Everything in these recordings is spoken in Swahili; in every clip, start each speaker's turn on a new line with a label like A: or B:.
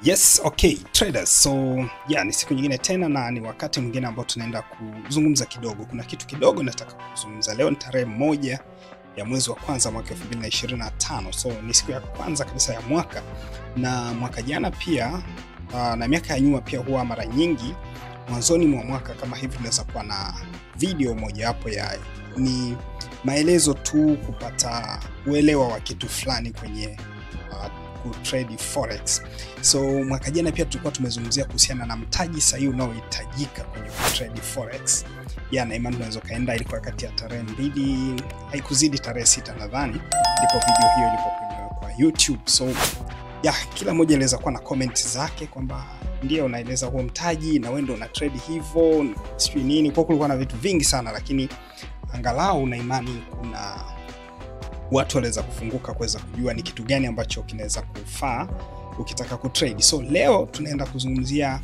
A: Yes, okay, traders. So, ni siku nyingine tena na ni wakati mwingine ambao tunaenda kuzungumza kidogo. Kuna kitu kidogo nataka kuzungumza. Leo ni tarehe 1 ya mwezi wa kwanza mwaka 2025. So, ni siku ya kwanza kabisa ya mwaka. Na mwaka jana pia na miaka ya nyuma pia huwa mara nyingi mwanzoni mwa mwaka kama hivi tunaweza kuwa na video moja hapo ya ni maelezo tu kupata uelewa wa kitu fulani kwenye kutrade forex. So mwaka jana pia tulikuwa tumezungumzia kuhusiana na mtaji sahihi unaohitajika kwenye kutrade forex. Na imani tunaweza kaenda, ilikuwa kati ya tarehe 2 haikuzidi tarehe 6 nadhani ndipo video hiyo ilipokuwa kwa YouTube. So kila mmoja anaweza kuwa na comment zake kwamba ndio unaeleza huo mtaji na wewe ndio una trade hivyo sijui nini. Kwa kulikuwa na vitu vingi sana, lakini angalau na imani kuna watu waweza kufunguka kuweza kujua ni kitu gani ambacho kinaweza kufaa ukitaka kutrade. So leo tunaenda kuzungumzia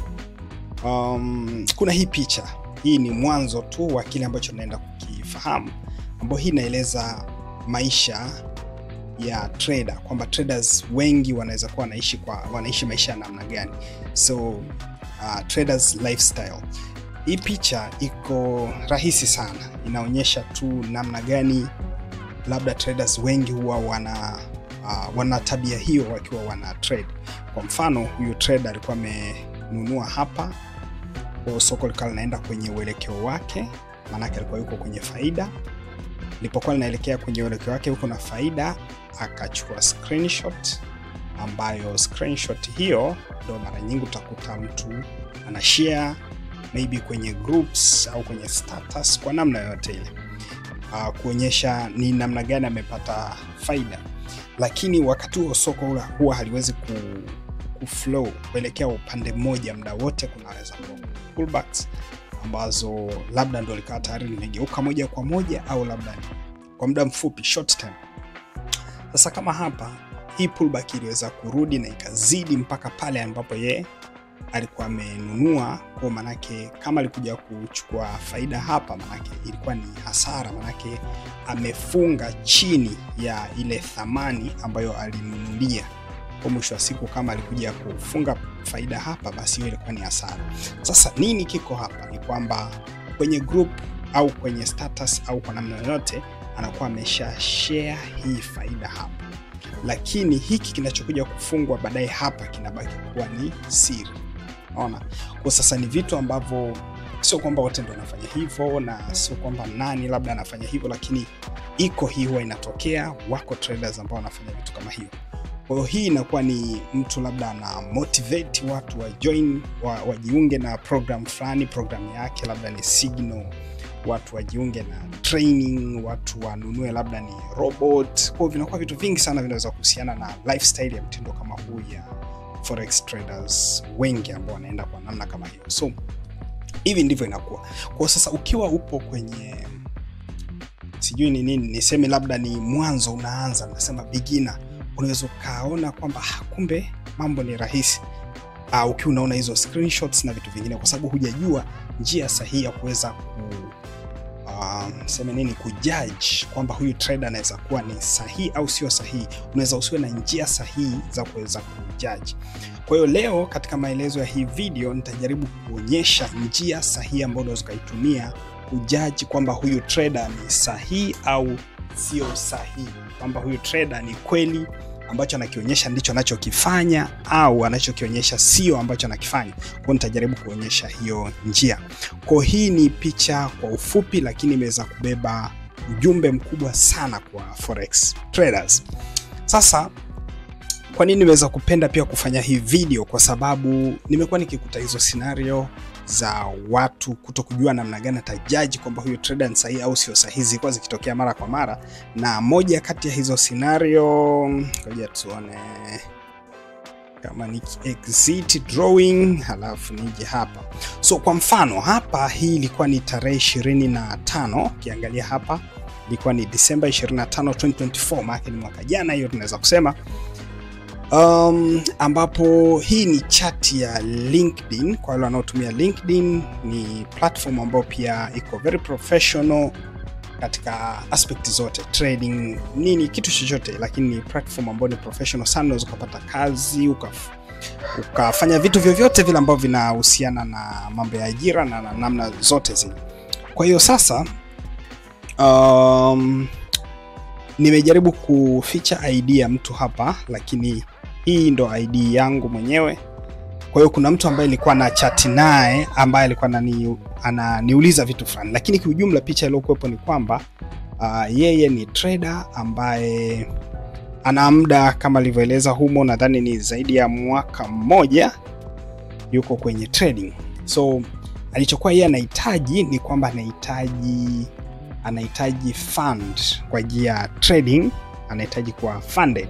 A: kuna hii picha. Hii ni mwanzo tu wa kile ambacho tunaenda kukifahamu, ambapo hii inaeleza maisha ya trader, kwamba traders wengi wanaweza kuwa wanaishi maisha ya namna gani. So traders lifestyle. Hii picha iko rahisi sana, inaonyesha tu namna gani labda traders wengi huwa wana tabia hiyo wakiwa wana trade. Kwa mfano, huyu trader alikuwa amenunua hapa, kwa soko likawa linaenda kwenye uelekeo wake, maana yake alikuwa yuko kwenye faida. Lipokuwa linaelekea kwenye uelekeo wake huko na faida, akachukua screenshot, ambayo screenshot hiyo ndio mara nyingi utakuta mtu ana share maybe kwenye groups au kwenye status kwa namna yoyote ile, kuonyesha ni namna gani amepata faida. Lakini wakati huo soko huwa haliwezi kuflow kuelekea upande mmoja muda wote. Kunaweza kuwa pullbacks ambazo labda ndio likawa tayari limegeuka moja kwa moja, au labda kwa muda mfupi short term. Sasa kama hapa, hii pullback iliweza kurudi na ikazidi mpaka pale ambapo alikuwa amenunua. Kwa manake kama alikuja kuchukua faida hapa, manake ilikuwa ni hasara, manake amefunga chini ya ile thamani ambayo alinunulia. Kwa mwisho wa siku kama alikuja kufunga faida hapa, basi hiyo ilikuwa ni hasara. Sasa nini kiko hapa ni kwamba kwenye group au kwenye status au kwa namna yoyote anakuwa amesha share hii faida hapa, lakini hiki kinachokuja kufungwa baadaye hapa kinabaki kuwa ni siri. Unaona? Kwa sasa ni vitu ambavyo sio kwamba wote ndio wanafanya hivyo, na sio kwamba nani labda anafanya hivyo, lakini iko hii huwa inatokea. Wako traders ambao wanafanya vitu kama hiyo. Kwa hiyo hii inakuwa ni mtu labda ana motivate watu wajiunge na program fulani, program yake labda ni Signal, watu wajiunge na training, watu wanunue labda ni robot. Kwa hiyo vinakuwa vitu vingi sana vinaweza kuhusiana na lifestyle ya mtindo kama huu ya forex traders wengi ambao wanaenda kwa namna kama hiyo. So hivi ndivyo inakuwa. Kwa sasa ukiwa upo kwenye sijui ni nini, niseme labda ni mwanzo unaanza, nasema beginner, unaweza kaona kwamba kumbe mambo ni rahisi ukiwa unaona hizo screenshots na vitu vingine, kwa sababu hujajua njia sahihi ya kuweza kujudge kwamba huyu trader anaweza kuwa ni sahihi au sio sahihi. Unaweza usiwe na njia sahihi za kuweza kujudge. Kwa hiyo leo katika maelezo ya hii video nitajaribu kuonyesha njia sahihi ambayo unaweza kuitumia kujudge kwamba huyu trader ni sahihi au sio sahihi, kwamba huyu trader ni kweli ambacho anakionyesha ndicho anachokifanya au anachokionyesha sio ambacho anakifanya. Kwa nitajaribu kuonyesha hiyo njia. Kwa hii ni picha kwa ufupi, lakini imeweza kubeba ujumbe mkubwa sana kwa forex traders. Sasa kwa nini nimeweza kupenda pia kufanya hii video? Kwa sababu nimekuwa nikikuta hizo scenario za watu kutokujua namna gani atajudge kwamba huyo trader ni sahihi au sio sahihi, zilikuwa zikitokea mara kwa mara. Na moja kati ya hizo scenario, ngoja tuone kama ni exit drawing, halafu nije hapa. So kwa mfano hapa, hii ilikuwa ni tarehe 25, kiangalia hapa ilikuwa ni December 25, 2024, maana ni mwaka jana hiyo tunaweza kusema. Ambapo hii ni chat ya LinkedIn. Kwa wale wanaotumia LinkedIn, ni platform ambayo pia iko very professional katika aspect zote, trading, nini, kitu chochote, lakini ni platform ambayo ni professional sana. Unaweza kupata kazi, ukafanya vitu vyovyote vile ambavyo vinahusiana na mambo ya ajira na namna zote zile. Kwa hiyo sasa nimejaribu kuficha ID ya mtu hapa, lakini hii ndo ID yangu mwenyewe. Kwa hiyo kuna mtu ambaye nilikuwa na chat naye ambaye alikuwa ananiuliza vitu fulani, lakini kwa ujumla picha iliyokuwepo ni kwamba yeye ni trader ambaye ana muda kama alivyoeleza humo, nadhani ni zaidi ya mwaka mmoja yuko kwenye trading. So alichokuwa yeye anahitaji ni kwamba anahitaji fund kwa ajili ya trading, anahitaji kuwa funded.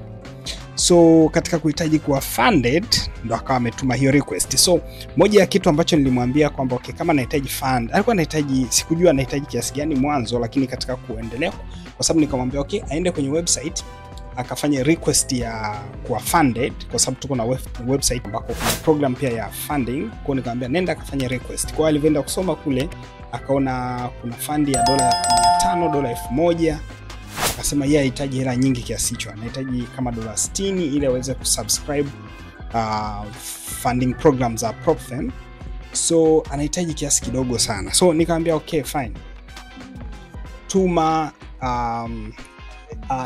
A: So katika kuhitaji kuwa funded ndo akawa ametuma hiyo request. So moja ya kitu ambacho nilimwambia kwamba okay, kama anahitaji fund, alikuwa anahitaji, sikujua anahitaji kiasi gani mwanzo, lakini katika kuendelea, kwa sababu nikamwambia okay, aende kwenye website akafanya request ya kuwa funded, kwa sababu tuko na website ambako kuna program pia ya funding. Kwa hiyo nikamwambia nenda akafanya request. Kwa hiyo alivyoenda kusoma kule akaona kuna fund ya $500, $1000. Akasema yeye anahitaji hela nyingi kiasi hicho, anahitaji kama $60 ili aweze kusubscribe funding program za PropFirm. So anahitaji kiasi kidogo sana. So nikamwambia okay fine, tuma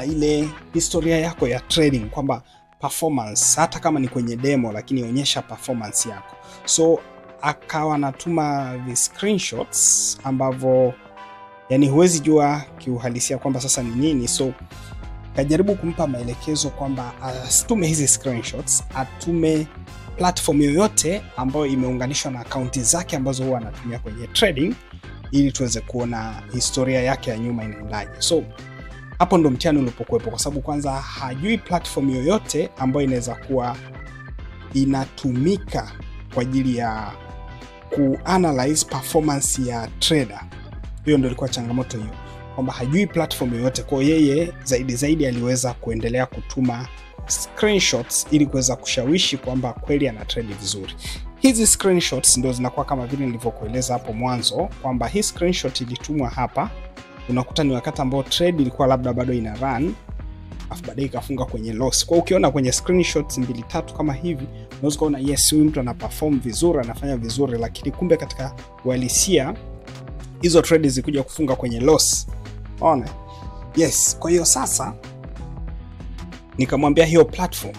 A: ile historia yako ya trading, kwamba performance, hata kama ni kwenye demo lakini onyesha performance yako. So akawa anatuma the screenshots ambavyo yani huwezi jua kiuhalisia kwamba sasa ni nini. So kajaribu kumpa maelekezo kwamba asitume hizi screenshots, atume platform yoyote ambayo imeunganishwa na akaunti zake ambazo huwa anatumia kwenye trading, ili tuweze kuona historia yake ya nyuma inaendaje. So hapo ndo mtihani ulipokuwepo, kwa sababu kwanza hajui platform yoyote ambayo inaweza kuwa inatumika kwa ajili ya kuanalyze performance ya trader. Hiyo ndio ilikuwa changamoto hiyo, kwamba hajui platform yoyote. Kwa yeye zaidi aliweza kuendelea kutuma screenshots ili kuweza kushawishi kwamba kweli ana trade vizuri. Hizi screenshots ndio zinakuwa kama vile nilivyokueleza hapo mwanzo, kwamba hii screenshot ilitumwa hapa, unakuta ni wakati ambao trade ilikuwa labda bado ina run, afu baadaye ikafunga kwenye loss. Kwa ukiona kwenye screenshots 2-3 kama hivi, unaweza kuona yes, huyu mtu ana perform vizuri, anafanya vizuri, lakini kumbe katika uhalisia hizo trades zikuja kufunga kwenye loss. Ona? Yes, kwa hiyo sasa nikamwambia hiyo platform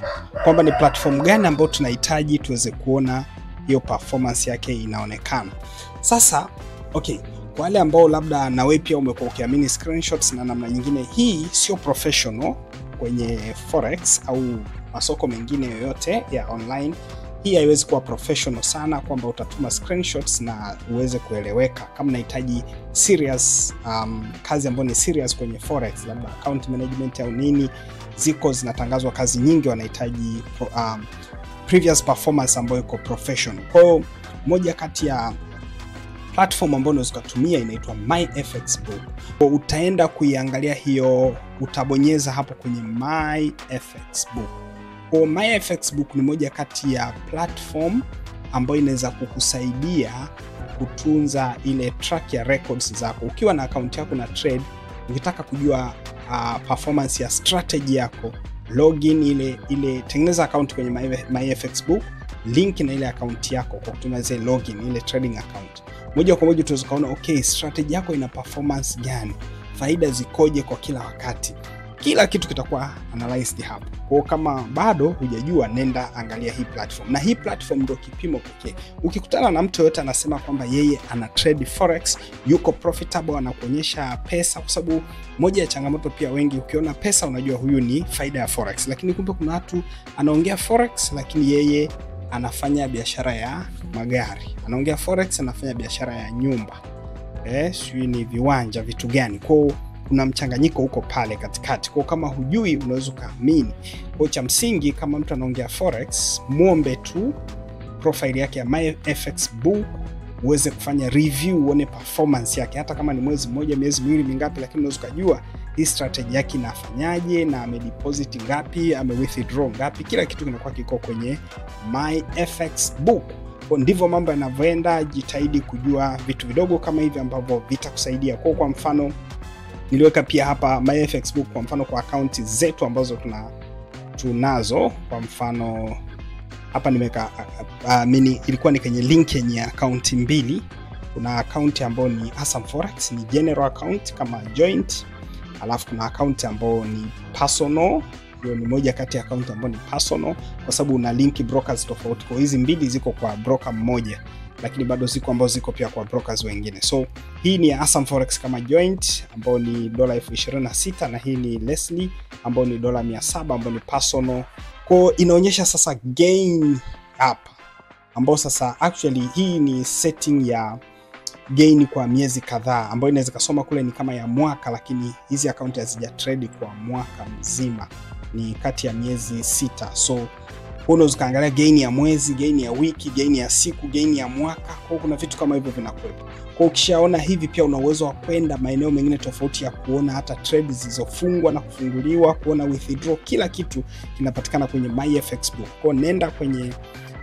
A: kwamba ni platform gani ambayo tunahitaji tuweze kuona hiyo performance yake inaonekana. Sasa okay, kwa wale ambao labda na wewe pia umekuwa ukiamini screenshots na namna nyingine, hii sio professional kwenye forex au masoko mengine yoyote ya online. Hii haiwezi kuwa professional sana kwamba utatuma screenshots na uweze kueleweka. Kama unahitaji serious kazi ambayo ni serious kwenye forex, labda account management au nini, ziko zinatangazwa kazi nyingi, wanahitaji previous performance ambayo iko professional. Kwa hiyo moja kati ya platform ambayo unaweza kutumia inaitwa MyFXBook. Utaenda kuiangalia hiyo, utabonyeza hapo kwenye MyFXBook. Kwa MyFXBook ni moja kati ya platform ambayo inaweza kukusaidia kutunza ile track ya records zako. Ukiwa na account yako na trade, ukitaka kujua performance ya strategy yako, login ile tengeneza account kwenye MyFXBook, link na ile account yako kwa kutumia zile login, ile trading account. Moja kwa moja tunaweza kuona okay, strategy yako ina performance gani, faida zikoje kwa kila wakati. Kila kitu kitakuwa analyzed hapo. Kwa kama bado hujajua, nenda angalia hii platform. Na hii platform ndio kipimo pekee. Ukikutana na mtu yote anasema kwamba yeye ana trade forex, yuko profitable, anakuonyesha pesa, kwa sababu moja ya changamoto pia wengi, ukiona pesa unajua huyu ni faida ya forex, lakini kumbe kuna watu anaongea forex lakini yeye anafanya biashara ya magari, anaongea forex anafanya biashara ya nyumba, sijui ni viwanja, vitu gani. Kwa kuna mchanganyiko huko pale katikati. Kwa kama hujui unaweza kaamini. Kwa cha msingi, kama mtu anaongea forex, muombe tu profile yake ya MyFXBook uweze kufanya review, uone performance yake, hata kama ni mwezi mmoja, miezi miwili, mingapi, lakini unaweza kujua hii strategy yake inafanyaje, na amedeposit ngapi, amewithdraw ngapi. Kila kitu kinakuwa kiko kwenye MyFXBook. Kwa ndivyo mambo yanavyoenda. Jitahidi kujua vitu vidogo kama hivi ambavyo vitakusaidia. Kwa mfano niliweka pia hapa MyFXBook kwa mfano kwa akaunti zetu ambazo tunazo. Kwa mfano hapa nimeka ilikuwa ni kwenye link yenye account mbili. Kuna account ambayo ni Asam Forex, ni general account kama joint, alafu kuna account ambayo ni personal. Hiyo ni moja kati ya account ambayo ni personal kwa sababu una link brokers tofauti. Kwa hizi mbili ziko kwa broker mmoja, lakini bado ziko ambazo ziko pia kwa brokers wengine. So hii ni Asam Forex kama joint ambayo ni $26 na hii ni Leslie ambayo ni $700 ambayo ni personal. Kwa inaonyesha sasa gain hapa ambayo sasa actually hii ni setting ya gain kwa miezi kadhaa ambayo inaweza kusoma kule ni kama ya mwaka, lakini hizi account hazija trade kwa mwaka mzima, ni kati ya miezi 6. So unaweza kaangalia gain ya mwezi, gain ya wiki, gain ya siku, gain ya mwaka. Kwa kuna vitu kama hivyo vinakuwepo. Kwa ukishaona hivi pia una uwezo wa kwenda maeneo mengine tofauti ya kuona hata trades zilizofungwa na kufunguliwa, kuona withdraw, kila kitu kinapatikana kwenye MyFXBook. Kwa nenda kwenye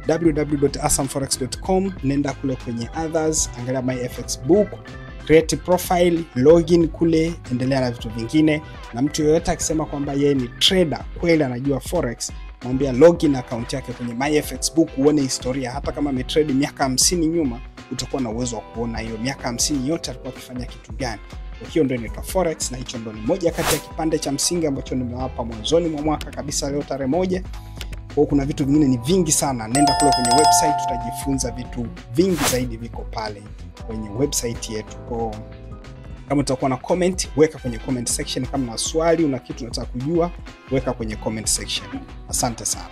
A: www.asamforex.com, nenda kule kwenye others, angalia MyFXBook, create profile, login kule, endelea na vitu vingine. Na mtu yoyote akisema kwamba yeye ni trader kweli anajua forex, mwambie login account yake kwenye MyFXBook uone historia. Hata kama ametrade miaka 50 nyuma, utakuwa na uwezo wa kuona hiyo miaka 50 yote alikuwa akifanya kitu gani. Hiyo ndio inaitwa forex, na hicho ndio ni moja kati ya kipande cha msingi ambacho nimewapa mwanzoni mwa mwaka kabisa, leo tarehe 1. Kwa kuna vitu vingine ni vingi sana, nenda kule kwenye website, tutajifunza vitu vingi zaidi, viko pale kwenye website yetu. Kwa kama utakuwa na comment, weka kwenye comment section. Kama na swali, una kitu unataka kujua, weka kwenye comment section. Asante sana.